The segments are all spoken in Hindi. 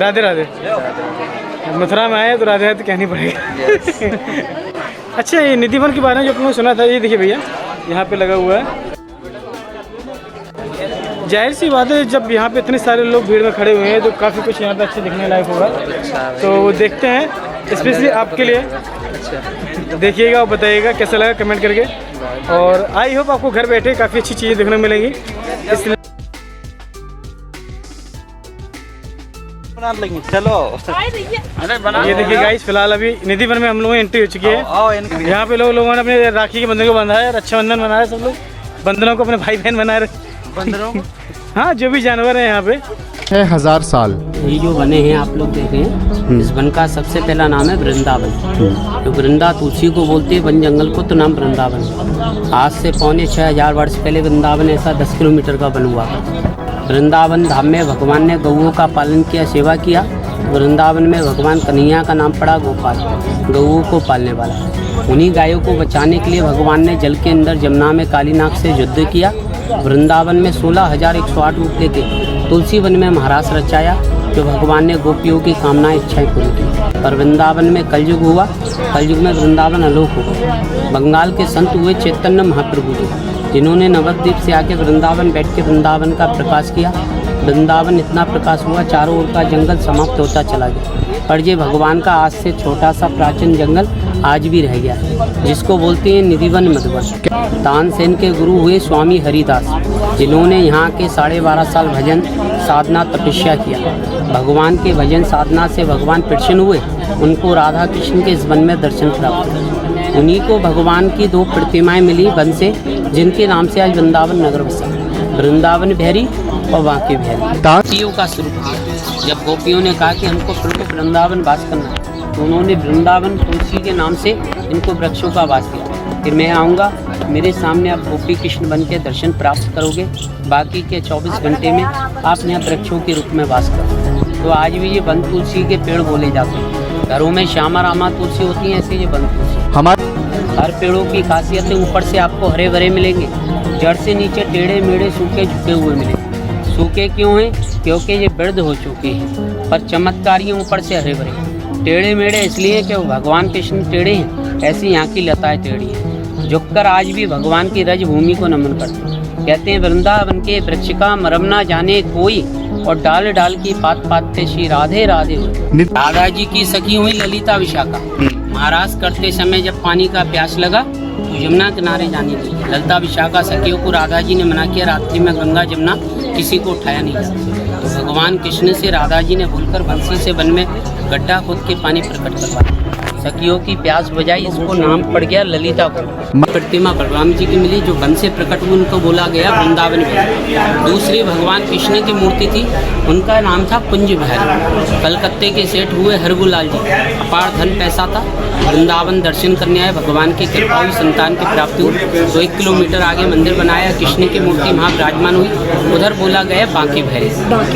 राधे राधे। मथुरा में आए तो राधे राधे कहनी पड़ेगी। अच्छा, ये निधिवन के बारे में जो आपने सुना था, ये देखिए भैया यहाँ पे लगा हुआ है। जाहिर सी बात है, जब यहाँ पे इतने सारे लोग भीड़ में खड़े हुए हैं तो काफ़ी कुछ यहाँ पे अच्छे दिखने लायक होगा। तो वो देखते हैं स्पेशली आपके लिए। देखिएगा और बताइएगा कैसा लगा कमेंट करके। और आई होप आपको घर बैठे काफ़ी अच्छी चीज़ें देखने को मिलेंगी। इसलिए चलो ये देखिए गाइस, फिलहाल अभी निधिवन में हम लोग एंट्री हो चुकी है। यहाँ पे लोगों ने अपने राखी के बंधन को बंधा है, रक्षाबंधन मनाया। सब लोग बंधनों को अपने भाई बहन बना रहे, बंदरों हाँ, जो भी जानवर हैं यहाँ पे। 6000 साल ये जो बने हैं आप लोग देखें, इस वन का सबसे पहला नाम है वृंदावन। तो वृंदा तुलसी को बोलते हैं, वन जंगल को, तो नाम वृंदावन। आज से पौने 6000 वर्ष पहले वृंदावन ऐसा 10 किलोमीटर का बन हुआ। वृंदावन धाम में भगवान ने गौओं का पालन किया, सेवा किया। वृंदावन में भगवान कन्हैया का नाम पड़ा गोपाल, गौओं को पालने वाला। उन्हीं गायों को बचाने के लिए भगवान ने जल के अंदर जमुना में कालीनाग से युद्ध किया। वृंदावन में 16,108 रूप थे। तुलसी वन में महारास रचाया, जो भगवान ने गोपियों की कामनाएं इच्छाएं पूरी की। और वृंदावन में कलयुग हुआ, कलयुग में वृंदावन आलोक हुआ। बंगाल के संत हुए चैतन्य महाप्रभु जी, जिन्होंने नवद्वीप से आके वृंदावन बैठ के वृंदावन का प्रकाश किया। वृंदावन इतना प्रकाश हुआ, चारों ओर का जंगल समाप्त होता चला गया। पर ये भगवान का आज से छोटा सा प्राचीन जंगल आज भी रह गया है, जिसको बोलते हैं निधिवन मधुवन। तानसेन के गुरु हुए स्वामी हरिदास, जिन्होंने यहाँ के 12.5 साल भजन साधना तपस्या किया। भगवान के भजन साधना से भगवान प्रसन्न हुए। उनको राधा कृष्ण के इस वन में दर्शन प्राप्त हुए। उन्हीं को भगवान की 2 प्रतिमाएं मिली वन से, जिनके नाम से आज वृंदावन नगर बसा। वृंदावन बिहारी और बांके बिहारी गोपियों का स्वरूप किया। जब गोपियों ने कहा कि हमको प्रभु वृंदावन वास करना है, तो उन्होंने वृंदावन तुलसी के नाम से इनको वृक्षों का वास किया। फिर मैं आऊँगा, मेरे सामने आप गोपी कृष्ण बन के दर्शन प्राप्त करोगे। बाकी के 24 घंटे में आप यहाँ वृक्षों के रूप में वास करोगे। तो आज भी ये वन तुलसी के पेड़ बोले जाते हैं। घरों में श्यामा रामा तुलसी होती है, ऐसे ये वन तुलसी। हमारे हर पेड़ों की खासियत है, ऊपर से आपको हरे भरे मिलेंगे, जड़ से नीचे टेढ़े मेढ़े सूखे झुके हुए मिलेंगे। सूखे क्यों हैं? क्योंकि ये वृद्ध हो चुके हैं। पर चमत्कार ये ऊपर से हरे भरे। टेढ़े मेढ़े इसलिए कि भगवान कृष्ण टेढ़े हैं, ऐसी यहाँ की लताएं टेढ़ी हैं। झुककर आज भी भगवान की रज भूमि को नमन करते हैं। कहते हैं वृंदावन के वृक्ष का मरम ना जाने कोई, और डाल डाल की पात पात पे श्री राधे राधे हुई। राधा जी की सखी हुई ललिता विशाखा। महाराज करते समय जब पानी का प्यास लगा तो यमुना किनारे जाने लगी। ललिता विशाखा सखियों को राधा जी ने मना किया, रात्रि में गंगा जमुना किसी को उठाया नहीं जाता। तो भगवान कृष्ण से राधा जी ने भूलकर बंसी से वन में गड्ढा खोद के पानी प्रकट करवाया। सखियों की प्यास बुझाई, इसको नाम पड़ गया ललिता को। प्रतिमा बलराम जी की मिली, जो वन से प्रकट हुई, उनको बोला गया वृंदावन में। दूसरी भगवान कृष्ण की मूर्ति थी, उनका नाम था कुंज बिहारी। कलकत्ते के सेठ हुए हरगुलाल जी, अपार धन पैसा था। वृंदावन दर्शन करने आए, भगवान की कृपा हुई, संतान की प्राप्ति हुई। तो 1 किलोमीटर आगे मंदिर बनाया, कृष्ण की मूर्ति वहाँ विराजमान हुई। उधर बोला गया बांके बिहारी।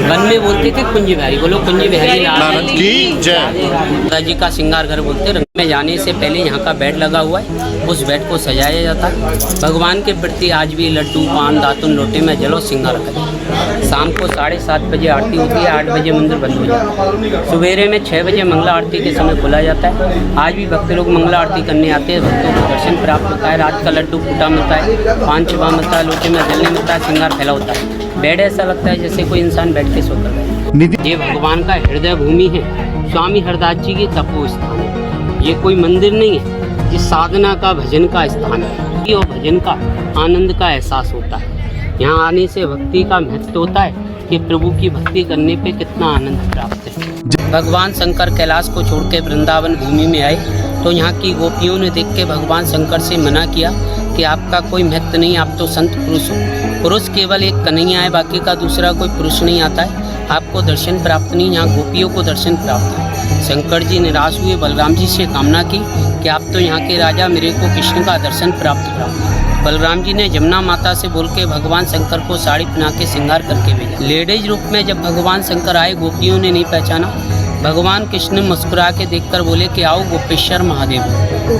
वन में बोलते थे कुंज बिहारी। बोलो कुंज बिहारी लाल की जय। राधा जी का श्रृंगार घर बोलते। में जाने से पहले यहाँ का बेड लगा हुआ है, उस बेड को सजाया जाता है। भगवान के प्रति आज भी लड्डू पान दातुन लोटे में जलो सिंगार रखा जाता है। शाम को 7:30 बजे आरती होती है, 8 बजे मंदिर बंद हो जाता है। सवेरे में 6 बजे मंगला आरती के समय खोला जाता है। आज भी भक्त लोग मंगला आरती करने आते हैं, भक्तों को दर्शन प्राप्त होता है। रात का लड्डू फूटा मिलता है, पान छुपा मिलता है, लोटे में जल नहीं मिलता है, सिंगार फैला होता है। बेड ऐसा लगता है जैसे कोई इंसान बैठ के सोता है। ये भगवान का हृदय भूमि है, स्वामी हरदास जी की तपो स्थान है। ये कोई मंदिर नहीं है, ये साधना का भजन का स्थान है। और भजन का आनंद का एहसास होता है। यहाँ आने से भक्ति का महत्व होता है कि प्रभु की भक्ति करने पे कितना आनंद प्राप्त है। भगवान शंकर कैलाश को छोड़ के वृंदावन भूमि में आए तो यहाँ की गोपियों ने देख के भगवान शंकर से मना किया कि आपका कोई महत्व नहीं, आप तो संत पुरुष हो। पुरुष केवल एक कन्हैया है, बाकी का दूसरा कोई पुरुष नहीं आता है। आपको दर्शन प्राप्त नहीं, यहाँ गोपियों को दर्शन प्राप्त है। शंकर जी निराश हुए, बलराम जी से कामना की कि आप तो यहाँ के राजा, मेरे को कृष्ण का दर्शन प्राप्त करा। बलराम जी ने जमुना माता से बोल के भगवान शंकर को साड़ी पहना के श्रृंगार करके भेजा। लेडीज रूप में जब भगवान शंकर आए, गोपियों ने नहीं पहचाना। भगवान कृष्ण मुस्कुरा के देखकर बोले कि आओ गोपेश्वर महादेव।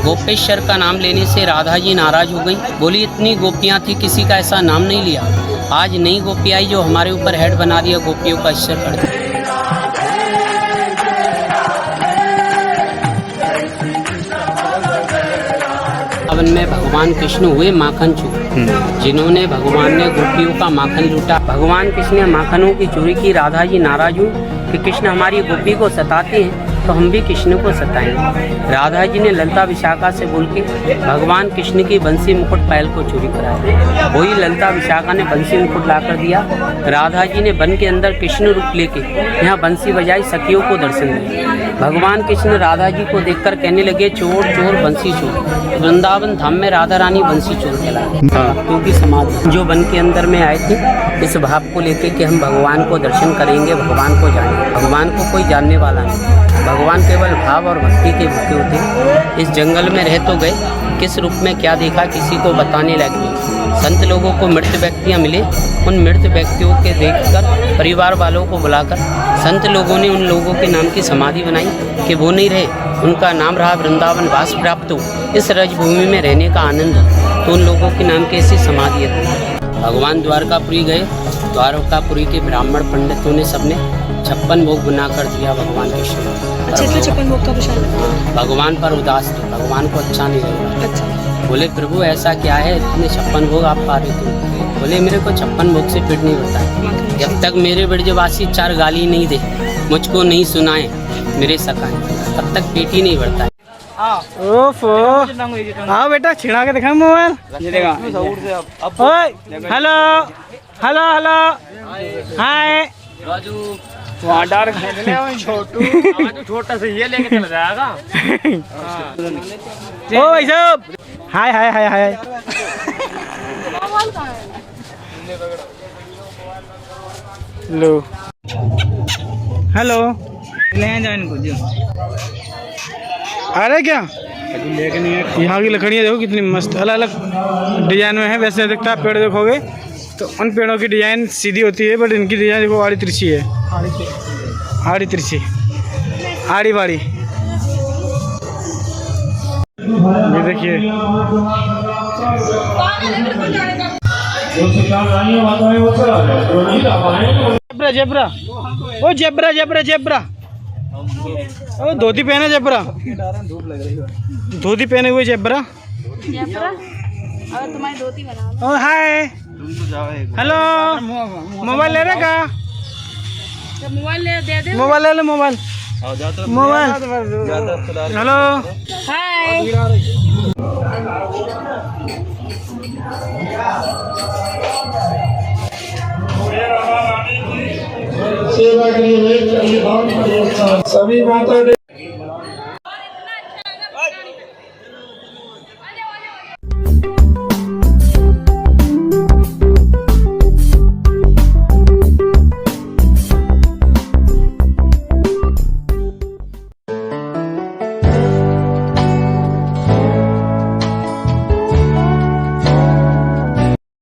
गोपेश्वर का नाम लेने से राधा जी नाराज हो गई, बोली इतनी गोपियाँ थी, किसी का ऐसा नाम नहीं लिया। आज नई गोपी आई जो हमारे ऊपर हेड बना दिया, गोपियों का ईश्वर कर दिया। वृंदावन में भगवान कृष्ण हुए माखन चोर, जिन्होंने भगवान ने गोपियों का माखन लूटा। भगवान कृष्ण ने माखनों की चोरी की। राधा जी नाराज हुई कि कृष्ण हमारी गोपी को सताते हैं तो हम भी कृष्ण को सताएंगे। राधा जी ने ललिता विशाखा से बोल के भगवान कृष्ण की बंसी मुकुट पायल को चोरी कराया। वही ललिता विशाखा ने बंसी मुकुट ला कर दिया। राधा जी ने वन के अंदर कृष्ण रूप लेके यहाँ बंसी बजाई, सखियों को दर्शन दिया। भगवान कृष्ण राधा जी को देखकर कहने लगे, चोर चोर बंसी चोर। वृंदावन धाम में राधा रानी बंसी चोर कहलाए। भक्तों की समाधि जो वन के अंदर में आए थे, इस भाव को लेके कि हम भगवान को दर्शन करेंगे, भगवान को जानेंगे। भगवान को कोई जानने वाला नहीं, भगवान केवल भाव और भक्ति के भूखे होते। इस जंगल में रह तो गए, किस रूप में क्या देखा किसी को बताने लगे। संत लोगों को मृत व्यक्तियां मिले, उन मृत व्यक्तियों के देखकर परिवार वालों को बुलाकर संत लोगों ने उन लोगों के नाम की समाधि बनाई कि वो नहीं रहे, उनका नाम रहा वृंदावन वास प्राप्त हो, इस रजभूमि में रहने का आनंद। तो उन लोगों के नाम की ऐसी समाधि है। भगवान द्वारकापुरी गए, द्वारकापुरी के ब्राह्मण पंडितों ने सबने 56 भोग बना कर दिया भगवान कृष्ण को। अच्छा, इसलिए 56 भोग का प्रसाद लगता है। भगवान पर उदास थे, भगवान को अच्छा नहीं लगा। अच्छा, बोले प्रभु ऐसा क्या है, इतने 56 भोग आप पा रहे थे? बोले मेरे को 56 भोग से पेट नहीं भरता है, जब तक मेरे ब्रजवासी 4 गाली नहीं दे, मुझको नहीं सुनाए मेरे सखाए, तब तक पेट ही नहीं भरता है। ओफो, आओ बेटा छिड़ा के दिखा मोबाइल। ओए, हेलो हेलो हेलो, हाय। वहाँ डार छोटू छोटा से ये लेके चला जाएगा। ओ भाई साहब, हाय हाय हाय हाय। लो, हेलो, ले जाओ इनको जी। आ रहे क्या? यहाँ की लकड़ियाँ देखो कितनी मस्त अलग अलग डिजाइन में है। वैसे दिखता है पेड़ देखोगे तो उन पेड़ों की डिजाइन सीधी होती है, बट इनकी डिजाइन देखो आड़ी तिरछी है। आड़ी तिरछी, आड़ी बाड़ी। ये देखिए, जेब्रा जेब्रा, ओ जेब्रा जेब्रा जेब्रा, ओ धोती पहने जेब्रा, धोती पहने हुए जेब्रा। अगर तुम्हारी धोती बना। ओ हाय, हेलो, मोबाइल ले रहे का? मोबाइल ले दे दे। मोबाइल ले लो, मोबाइल मोबाइल। हेलो, हाय। सेवा के लिए सभी माता